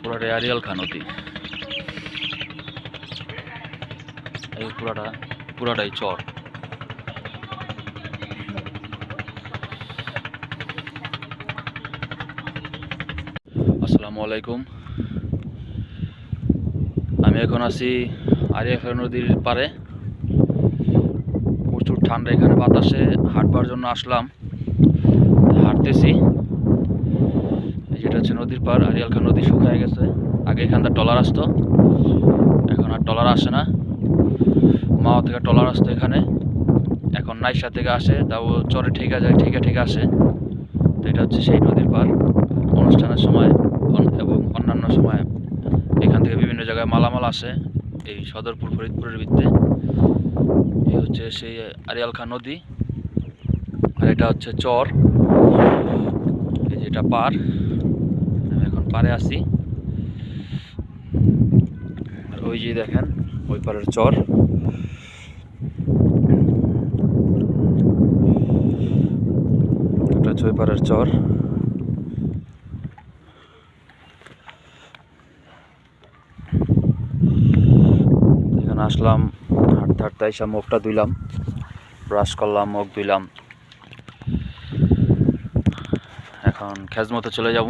পুরাটাই আড়িয়াল খাঁ নদী। এই পুরাটাই চর। আসসালামু আলাইকুম। আমি এখন আছি আড়িয়াল খাঁ নদীর পাড়ে। প্রচুর ঠান্ডা, এখানে বাতাসে হাঁটবার জন্য আসলাম, হাঁটতেছি। যেটা হচ্ছে নদীর পাড়। আড়িয়াল খাঁ নদী শুকিয়ে গেছে। আগে এখানটা ট্রলার আসতো, এখন আর ট্রলার আসে না। মাও থেকে ট্রলার আসতো এখানে, এখন নাইশা থেকে আসে, তাও চরে ঠিক আসে। তো এটা হচ্ছে সেই নদীর পাড়। অনুষ্ঠানের সময় এবং অন্যান্য সময় এখান থেকে বিভিন্ন জায়গায় মালামাল আসে এই সদরপুর ফরিদপুরের ভিত্তে। এই হচ্ছে সেই আড়িয়াল খাঁ নদী, আর এটা হচ্ছে চর। এই যেটা পাড়, আমি এখন পাড়ে আছি। আর ওই যে দেখেন ওই পাড়ের চর। এটা হচ্ছে ওই পাড়ের চর। এখানে আসলাম, হাঁটতে হাঁটতে এসে মুখটা ধুইলাম, ব্রাশ করলাম, মুখ ধুইলাম। এখন খেজমতে চলে যাব।